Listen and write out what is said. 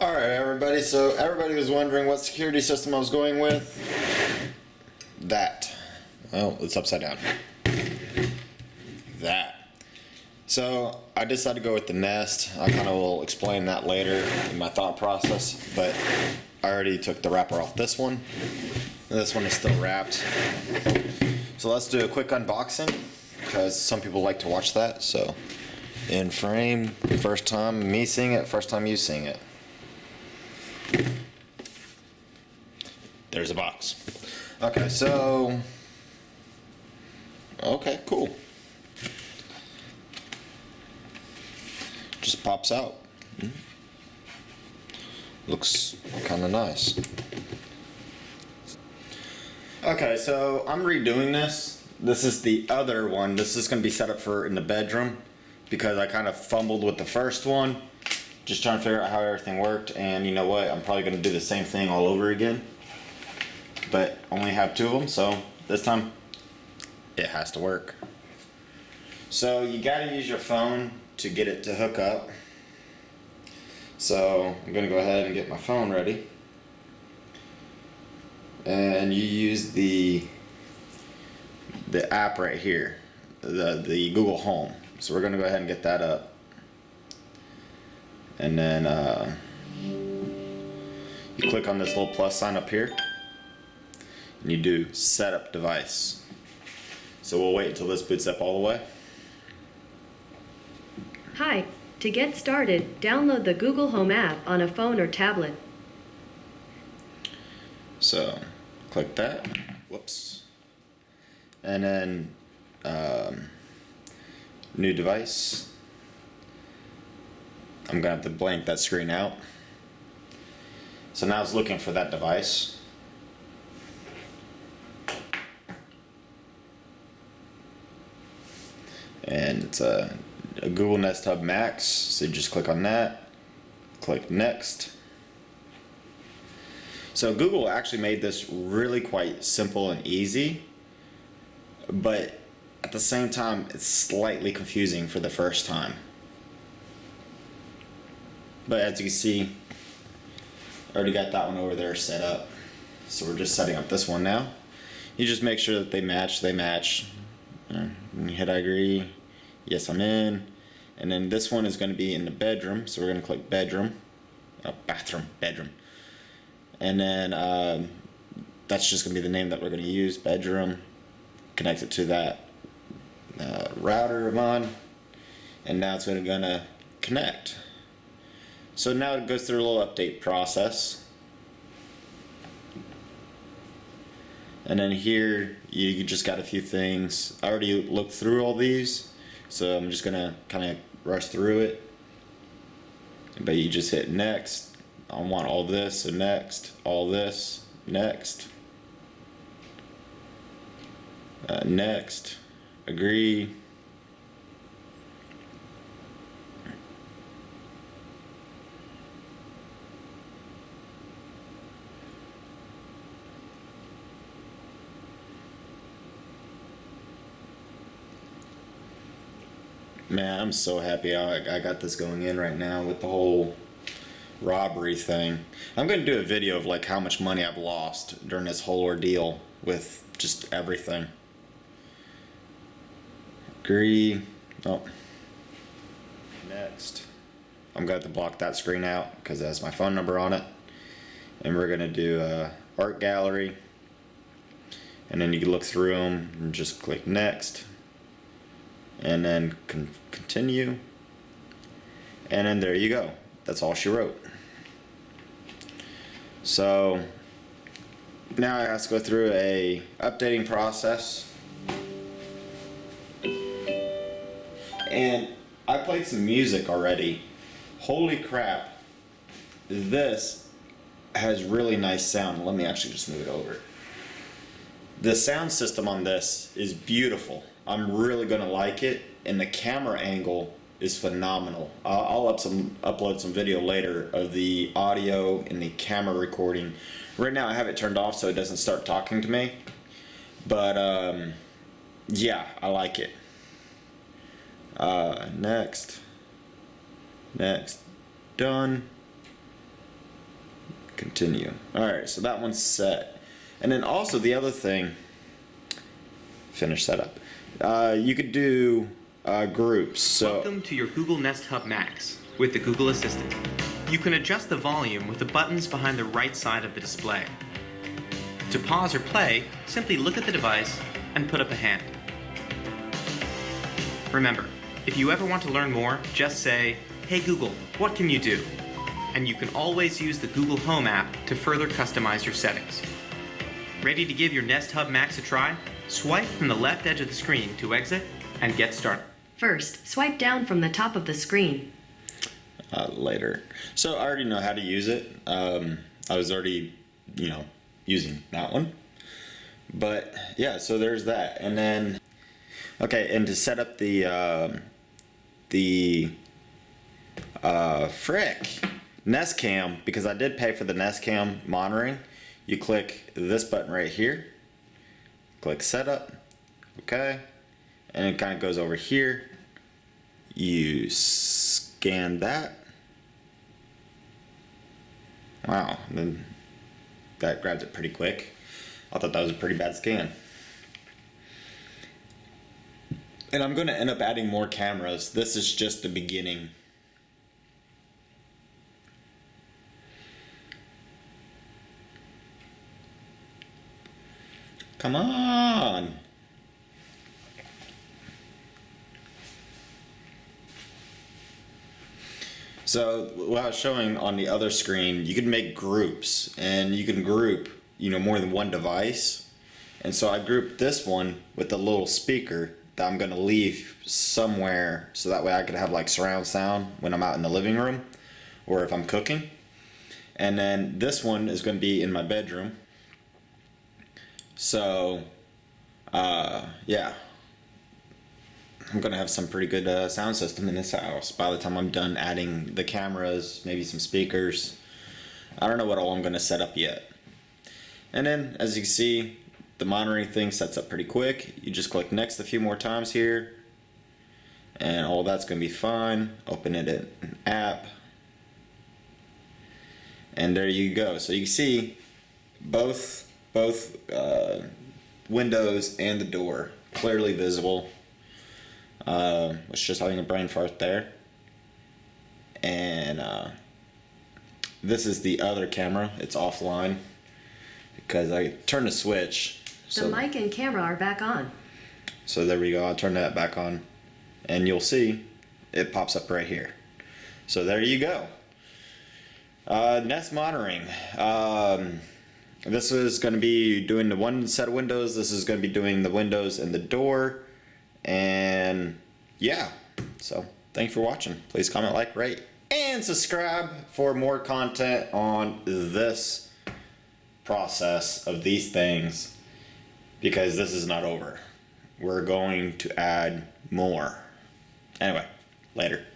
Alright everybody, so everybody was wondering what security system I was going with. That. Oh, it's upside down. That. So I decided to go with the Nest. I kind of will explain that later in my thought process, but I already took the wrapper off this one. This one is still wrapped. So let's do a quick unboxing, because some people like to watch that. So in frame, first time me seeing it, first time you seeing it. There's a box. Okay, so okay, cool. Just pops out. Looks kind of nice. Okay, so I'm redoing this. This is the other one. This is going to be set up for in the bedroom because I kind of fumbled with the first one. Just trying to figure out how everything worked, and you know what? I'm probably going to do the same thing all over again. But only have two of them, so this time it has to work. So you got to use your phone to get it to hook up. So I'm going to go ahead and get my phone ready. And you use the app right here, the Google Home. So we're going to go ahead and get that up. And then you click on this little plus sign up here and you do setup device. So we'll wait until this boots up all the way. Hi, to get started, download the Google Home app on a phone or tablet. So click that, whoops, and then new device. I'm gonna have to blank that screen out. So now it's looking for that device. And it's a Google Nest Hub Max. So you just click on that, click next. So Google actually made this really quite simple and easy, but at the same time it's slightly confusing for the first time. But as you can see, I already got that one over there set up. So we're just setting up this one now. You just make sure that they match. You hit I agree. Yes, I'm in. And then this one is going to be in the bedroom. So we're going to click bedroom. Bedroom. And then that's just going to be the name that we're going to use, bedroom. Connect it to that router of mine. And now it's going to connect. So now it goes through a little update process. And then here you just got a few things. I already looked through all these, so I'm just gonna kind of rush through it. But you just hit next. I want all this, so next. All this, next. Next. Agree. Man, I'm so happy I got this going in right now with the whole robbery thing. I'm going to do a video of like how much money I've lost during this whole ordeal with just everything. Agree. Oh. Next. I'm going to have to block that screen out because it has my phone number on it. And we're going to do art gallery. And then you can look through them and just click next. And then continue, and then there you go. That's all she wrote. So now I have to go through a updating process, and I played some music already. Holy crap, this has really nice sound. Let me actually just move it over. The sound system on this is beautiful. I'm really gonna like it, and the camera angle is phenomenal. I'll upload some video later of the audio and the camera recording. Right now I have it turned off so it doesn't start talking to me, but yeah, I like it. Next, done. continue. Alright, so that one's set. And then also the other thing, finish setup. You could do groups. So Welcome to your Google Nest Hub Max with the Google Assistant. You can adjust the volume with the buttons behind the right side of the display. To pause or play, simply look at the device and put up a hand. Remember, if you ever want to learn more, just say, "Hey Google, what can you do?" And you can always use the Google Home app to further customize your settings. Ready to give your Nest Hub Max a try? Swipe from the left edge of the screen to exit and get started. First, swipe down from the top of the screen. Later. So I already know how to use it. I was already, using that one. But yeah, so there's that. And then, okay, and to set up the Nest Cam, because I did pay for the Nest Cam monitoring, you click this button right here, click setup, okay, and it kind of goes over here. You scan that. Wow, then that grabs it pretty quick. I thought that was a pretty bad scan. And I'm going to end up adding more cameras. This is just the beginning. Come on. So what I was showing on the other screen, you can make groups, and you can group, more than one device. And so I grouped this one with the little speaker that I'm going to leave somewhere, so that way I could have like surround sound when I'm out in the living room or if I'm cooking. And then this one is going to be in my bedroom. So yeah, I'm gonna have some pretty good sound system in this house by the time I'm done adding the cameras, maybe some speakers. I don't know what all I'm gonna set up yet. And then, as you can see, the monitoring thing sets up pretty quick. You just click next a few more times here, and all that's gonna be fine. Open it in an app, and there you go. So you can see both windows and the door clearly visible. Was just having a brain fart there. And this is the other camera. It's offline because I turned the switch. The mic and camera are back on. So there we go. I'll turn that back on, and you'll see it pops up right here. So there you go. Nest monitoring. This is going to be doing the one set of windows. This is going to be doing the windows and the door. And yeah, so thanks for watching. Please comment, like, rate, and subscribe for more content on this process of these things, because this is not over. We're going to add more. Anyway, later.